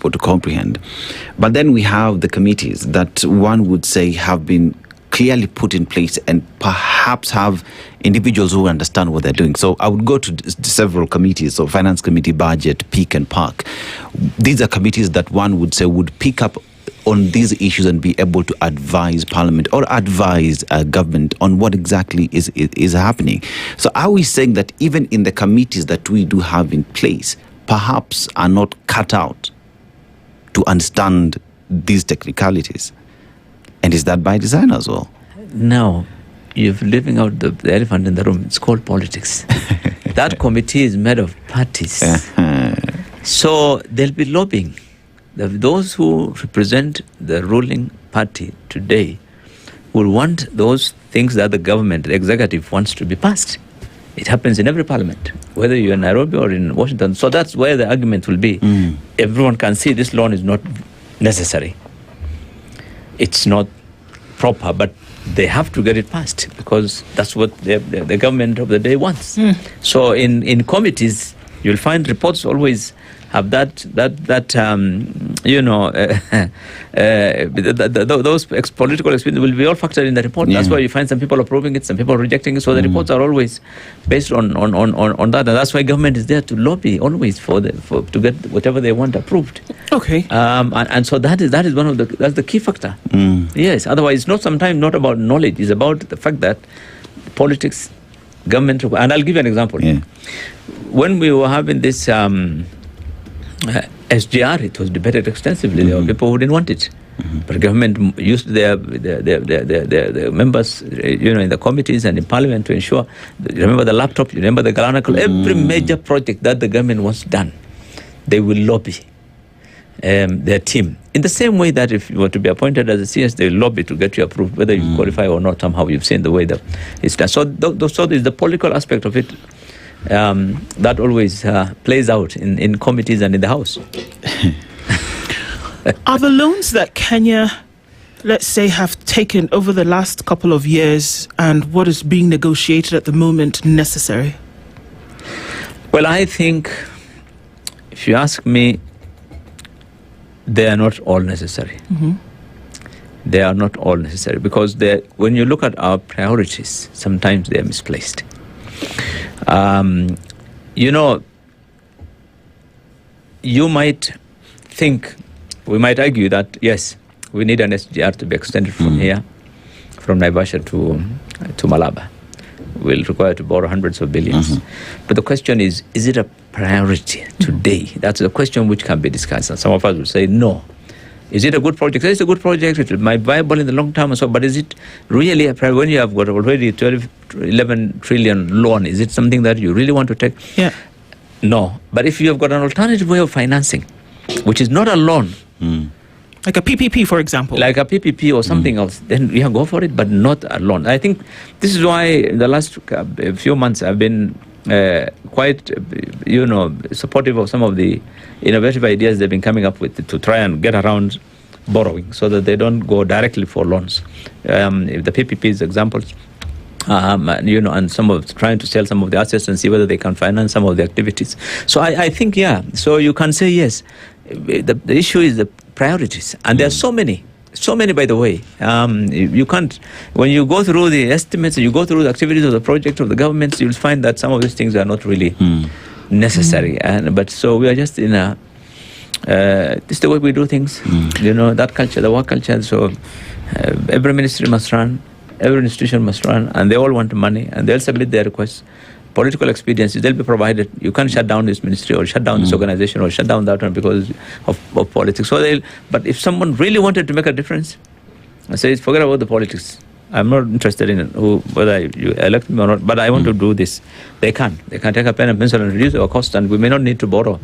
people to comprehend. But then we have the committees that one would say have been clearly put in place and perhaps have individuals who understand what they're doing. So I would go to several committees, so Finance Committee, Budget, Peak and Park. These are committees that one would say would pick up on these issues and be able to advise Parliament or advise government on what exactly is happening. So are we saying that even in the committees that we do have in place, perhaps are not cut out to understand these technicalities? And is that by design as well? No, you're leaving out the elephant in the room. It's called politics. That committee is made of parties. So there'll be lobbying. Those who represent the ruling party today will want those things that the government, the executive, wants to be passed. It happens in every parliament, whether you're in Nairobi or in Washington. So that's where the argument will be. Everyone can see this loan is not necessary. It's not proper, but they have to get it passed because that's what the government of the day wants. So in committees, you'll find reports always have those political experience will be all factored in the report. That's why you find some people approving it, some people rejecting it. So the reports are always based on that, and that's why government is there to lobby always to get whatever they want approved. Okay. And so that is one of that's the key factor. Yes. Otherwise, it's sometimes not about knowledge. It's about the fact that politics, government, and I'll give you an example. When we were having this SGR, it was debated extensively. There were people who didn't want it, but government used their members, in the committees and in Parliament to ensure. Remember the laptop? You remember the Galanacle? Every major project that the government wants done, they will lobby their team. In the same way that if you were to be appointed as a CS, they will lobby to get you approved, whether you qualify or not. Somehow you've seen the way that it's done. So is the political aspect of it. That always plays out in committees and in the House. Are the loans that Kenya, let's say, have taken over the last couple of years and what is being negotiated at the moment necessary? Well, I think, if you ask me, they are not all necessary. They are not all necessary because when you look at our priorities, sometimes they are misplaced. You might think, we might argue that, yes, we need an SGR to be extended from here, from Naivasha to Malaba. We'll require to borrow hundreds of billions. But the question is it a priority today? That's a question which can be discussed. And some of us will say, no. Is it a good project? It's a good project. It might be viable in the long term and so, but is it really a priority? When you have got already 11 trillion loan, is it something that you really want to take? Yeah. No. But if you have got an alternative way of financing, which is not a loan, like a PPP, for example. Like a PPP or something else, then you can go for it, but not a loan. I think this is why in the last few months I've been quite, supportive of some of the innovative ideas they've been coming up with to try and get around borrowing so that they don't go directly for loans. If the PPPs examples, and some of trying to sell some of the assets and see whether they can finance some of the activities. So I think, so you can say yes. The issue is the priorities, and there are so many, by the way. You can't, when you go through the estimates, you go through the activities of the project of the governments, you'll find that some of these things are not really necessary. But so we are just in this is the way we do things. That culture, the work culture. So every ministry must run, every institution must run, and they all want money, and they'll submit their requests. Political expediencies, they'll be provided. You can't shut down this ministry or shut down this organization or shut down that one because of politics. But if someone really wanted to make a difference, I say, forget about the politics. I'm not interested in whether you elect me or not, but I want to do this. They can take a pen and pencil and reduce our cost, and we may not need to borrow.